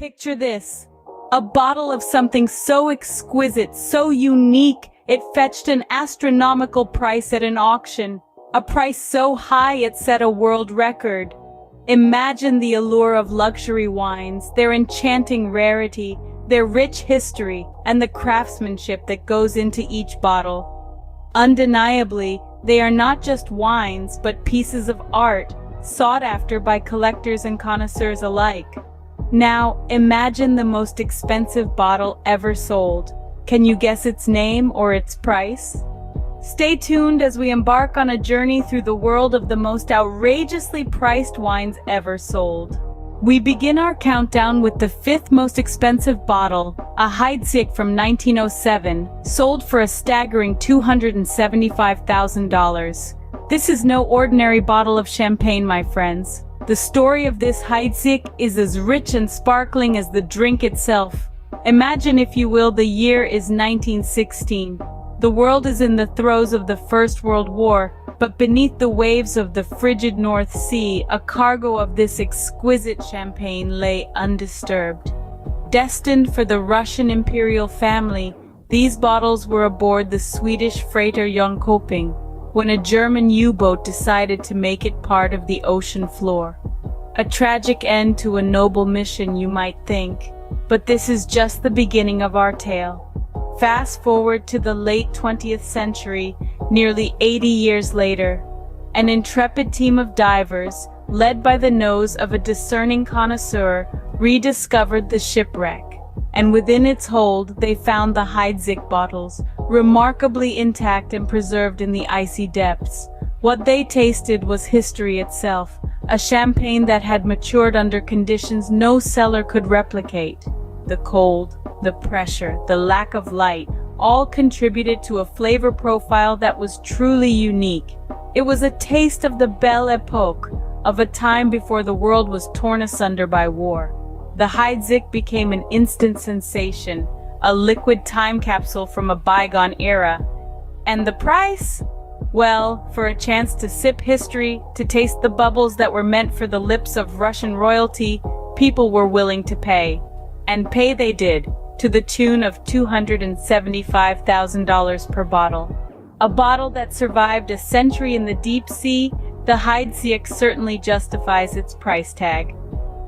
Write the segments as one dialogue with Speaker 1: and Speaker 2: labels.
Speaker 1: Picture this. A bottle of something so exquisite, so unique, it fetched an astronomical price at an auction. A price so high it set a world record. Imagine the allure of luxury wines, their enchanting rarity, their rich history, and the craftsmanship that goes into each bottle. Undeniably, they are not just wines, but pieces of art, sought after by collectors and connoisseurs alike. Now, imagine the most expensive bottle ever sold. Can you guess its name or its price? Stay tuned as we embark on a journey through the world of the most outrageously priced wines ever sold. We begin our countdown with the fifth most expensive bottle, a Heidsieck from 1907, sold for a staggering $275,000. This is no ordinary bottle of champagne, my friends. The story of this Heidsieck is as rich and sparkling as the drink itself. Imagine, if you will, the year is 1916. The world is in the throes of the First World War, but beneath the waves of the frigid North Sea, a cargo of this exquisite champagne lay undisturbed. Destined for the Russian imperial family, these bottles were aboard the Swedish freighter Jönköping, when a German U-boat decided to make it part of the ocean floor. A tragic end to a noble mission, you might think, but this is just the beginning of our tale. Fast forward to the late 20th century, nearly 80 years later. An intrepid team of divers, led by the nose of a discerning connoisseur, rediscovered the shipwreck. And within its hold, they found the Heidsieck bottles, remarkably intact and preserved in the icy depths. What they tasted was history itself, a champagne that had matured under conditions no cellar could replicate. The cold, the pressure, the lack of light, all contributed to a flavor profile that was truly unique. It was a taste of the Belle Epoque, of a time before the world was torn asunder by war. The Heidsieck became an instant sensation, a liquid time capsule from a bygone era. And the price? Well, for a chance to sip history, to taste the bubbles that were meant for the lips of Russian royalty, people were willing to pay. And pay they did, to the tune of $275,000 per bottle. A bottle that survived a century in the deep sea, the Heidsieck certainly justifies its price tag.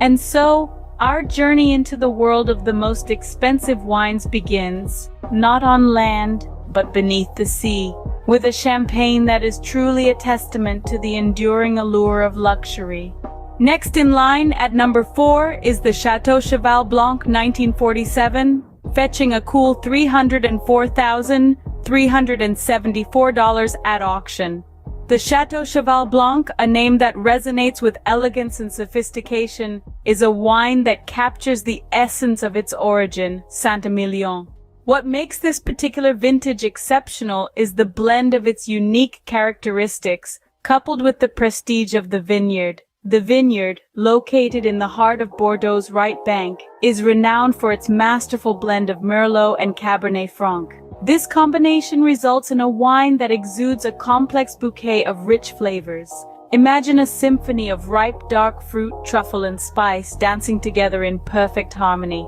Speaker 1: And so, our journey into the world of the most expensive wines begins, not on land, but beneath the sea, with a champagne that is truly a testament to the enduring allure of luxury. Next in line, at number 4, is the Château Cheval Blanc 1947, fetching a cool $304,374 at auction. The Château Cheval Blanc, a name that resonates with elegance and sophistication, is a wine that captures the essence of its origin, Saint-Emilion. What makes this particular vintage exceptional is the blend of its unique characteristics, coupled with the prestige of the vineyard. The vineyard, located in the heart of Bordeaux's right bank, is renowned for its masterful blend of Merlot and Cabernet Franc. This combination results in a wine that exudes a complex bouquet of rich flavors. Imagine a symphony of ripe dark fruit, truffle, and spice dancing together in perfect harmony.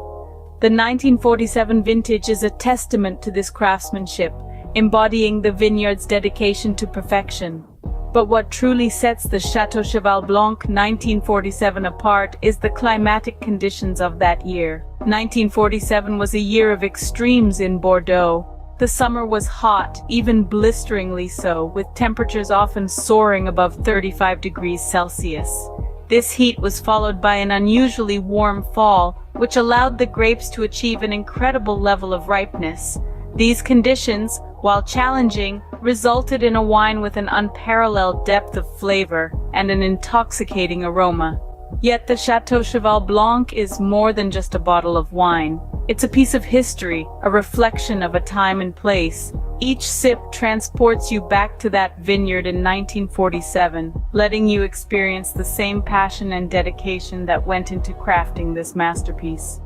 Speaker 1: The 1947 vintage is a testament to this craftsmanship, embodying the vineyard's dedication to perfection. But what truly sets the Château Cheval Blanc 1947 apart is the climatic conditions of that year. 1947 was a year of extremes in Bordeaux. The summer was hot, even blisteringly so, with temperatures often soaring above 35 degrees Celsius. This heat was followed by an unusually warm fall, which allowed the grapes to achieve an incredible level of ripeness. These conditions, while challenging, resulted in a wine with an unparalleled depth of flavor and an intoxicating aroma. Yet the Château Cheval Blanc is more than just a bottle of wine. It's a piece of history, a reflection of a time and place. Each sip transports you back to that vineyard in 1947, letting you experience the same passion and dedication that went into crafting this masterpiece.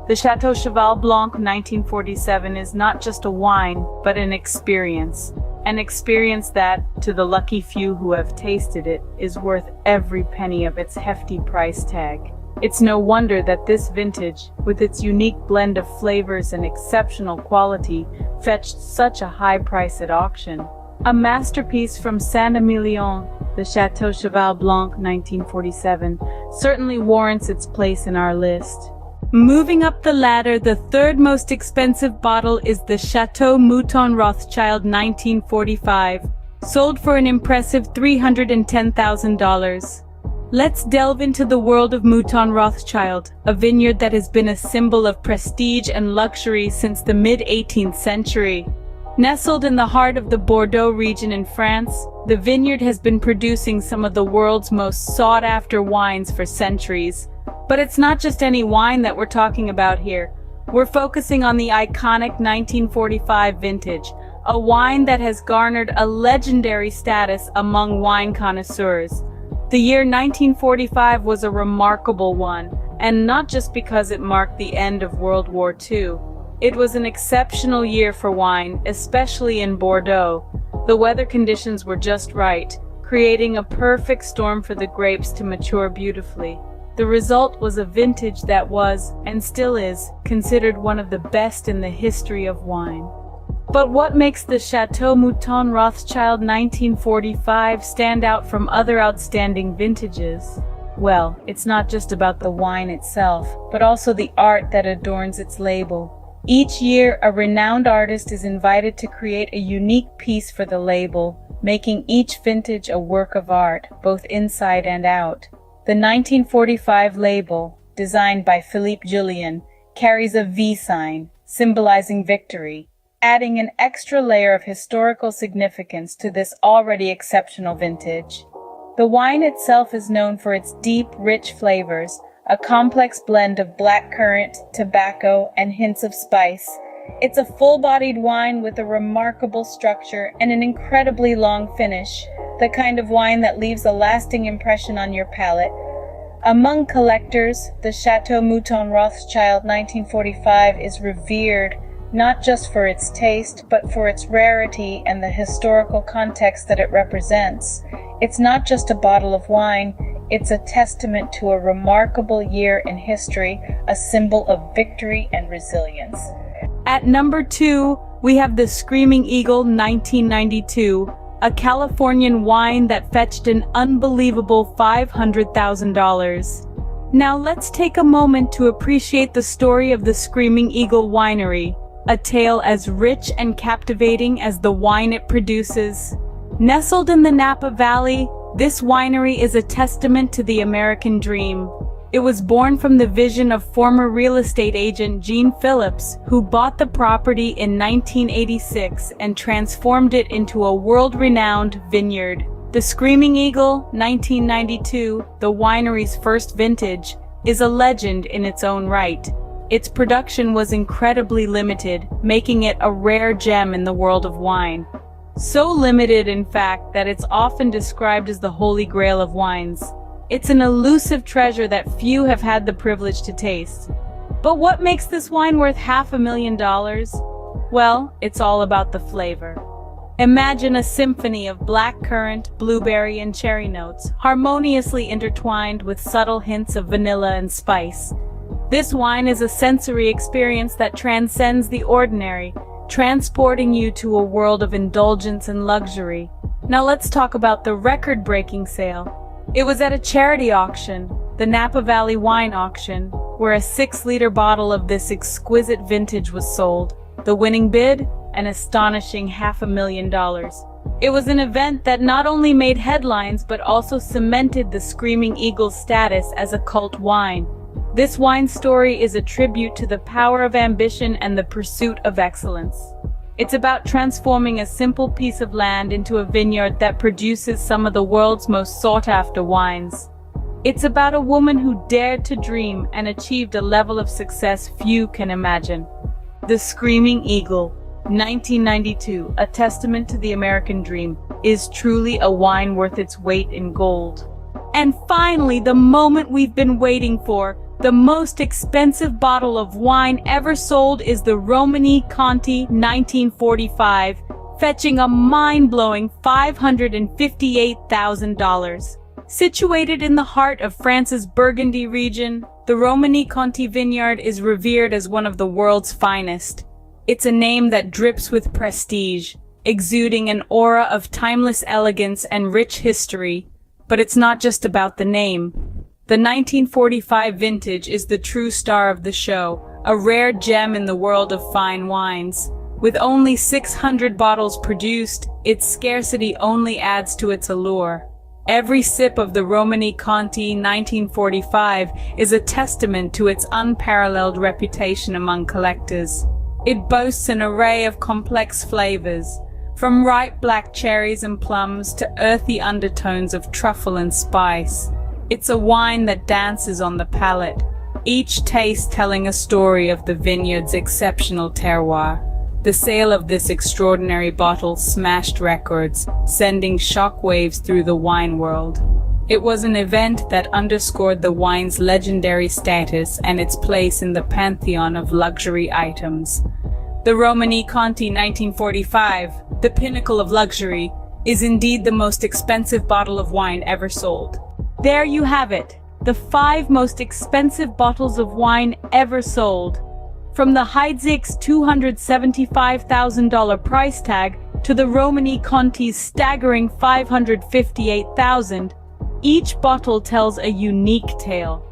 Speaker 1: The Château Cheval Blanc 1947 is not just a wine, but an experience. An experience that, to the lucky few who have tasted it, is worth every penny of its hefty price tag. It's no wonder that this vintage, with its unique blend of flavors and exceptional quality, fetched such a high price at auction. A masterpiece from Saint-Emilion, the Château Cheval Blanc 1947, certainly warrants its place in our list. Moving up the ladder, the third most expensive bottle is the Château Mouton Rothschild 1945, sold for an impressive $310,000. Let's delve into the world of Mouton Rothschild, a vineyard that has been a symbol of prestige and luxury since the mid-18th century. Nestled in the heart of the Bordeaux region in France, the vineyard has been producing some of the world's most sought-after wines for centuries. But it's not just any wine that we're talking about here. We're focusing on the iconic 1945 vintage, a wine that has garnered a legendary status among wine connoisseurs. The year 1945 was a remarkable one, and not just because it marked the end of World War II. It was an exceptional year for wine, especially in Bordeaux. The weather conditions were just right, creating a perfect storm for the grapes to mature beautifully. The result was a vintage that was, and still is, considered one of the best in the history of wine. But what makes the Château Mouton Rothschild 1945 stand out from other outstanding vintages? Well, it's not just about the wine itself, but also the art that adorns its label. Each year, a renowned artist is invited to create a unique piece for the label, making each vintage a work of art, both inside and out. The 1945 label, designed by Philippe Julien, carries a V sign, symbolizing victory, adding an extra layer of historical significance to this already exceptional vintage. The wine itself is known for its deep, rich flavors, a complex blend of blackcurrant, tobacco, and hints of spice. It's a full-bodied wine with a remarkable structure and an incredibly long finish, the kind of wine that leaves a lasting impression on your palate. Among collectors, the Château Mouton Rothschild 1945 is revered not just for its taste, but for its rarity and the historical context that it represents. It's not just a bottle of wine, it's a testament to a remarkable year in history, a symbol of victory and resilience. At number 2, we have the Screaming Eagle 1992, a Californian wine that fetched an unbelievable $500,000. Now let's take a moment to appreciate the story of the Screaming Eagle Winery, a tale as rich and captivating as the wine it produces. Nestled in the Napa Valley, this winery is a testament to the American dream. It was born from the vision of former real estate agent Gene Phillips, who bought the property in 1986 and transformed it into a world-renowned vineyard. The Screaming Eagle 1992, the winery's first vintage, is a legend in its own right. Its production was incredibly limited, making it a rare gem in the world of wine. So limited, in fact, that it's often described as the holy grail of wines. It's an elusive treasure that few have had the privilege to taste. But what makes this wine worth $500,000? Well, it's all about the flavor. Imagine a symphony of blackcurrant, blueberry, and cherry notes, harmoniously intertwined with subtle hints of vanilla and spice. This wine is a sensory experience that transcends the ordinary, transporting you to a world of indulgence and luxury. Now let's talk about the record-breaking sale. It was at a charity auction, the Napa Valley Wine Auction, where a 6-liter bottle of this exquisite vintage was sold. The winning bid? An astonishing $500,000. It was an event that not only made headlines but also cemented the Screaming Eagle's status as a cult wine. This wine story is a tribute to the power of ambition and the pursuit of excellence. It's about transforming a simple piece of land into a vineyard that produces some of the world's most sought-after wines. It's about a woman who dared to dream and achieved a level of success few can imagine. The Screaming Eagle, 1992, a testament to the American dream, is truly a wine worth its weight in gold. And finally, the moment we've been waiting for, the most expensive bottle of wine ever sold is the Romanee-Conti 1945, fetching a mind-blowing $558,000. Situated in the heart of France's Burgundy region, the Romanee-Conti vineyard is revered as one of the world's finest. It's a name that drips with prestige, exuding an aura of timeless elegance and rich history. But it's not just about the name. The 1945 vintage is the true star of the show, a rare gem in the world of fine wines. With only 600 bottles produced, its scarcity only adds to its allure. Every sip of the Romanee-Conti 1945 is a testament to its unparalleled reputation among collectors. It boasts an array of complex flavors, from ripe black cherries and plums to earthy undertones of truffle and spice. It's a wine that dances on the palate, each taste telling a story of the vineyard's exceptional terroir. The sale of this extraordinary bottle smashed records, sending shockwaves through the wine world. It was an event that underscored the wine's legendary status and its place in the pantheon of luxury items. The Romanee-Conti 1945, the pinnacle of luxury, is indeed the most expensive bottle of wine ever sold. There you have it, the 5 most expensive bottles of wine ever sold. From the Heidsieck's $275,000 price tag to the Romanee-Conti's staggering $558,000, each bottle tells a unique tale.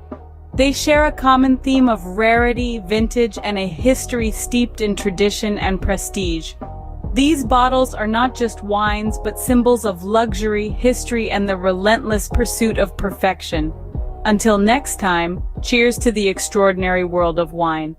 Speaker 1: They share a common theme of rarity, vintage, and a history steeped in tradition and prestige. These bottles are not just wines, but symbols of luxury, history, and the relentless pursuit of perfection. Until next time, cheers to the extraordinary world of wine.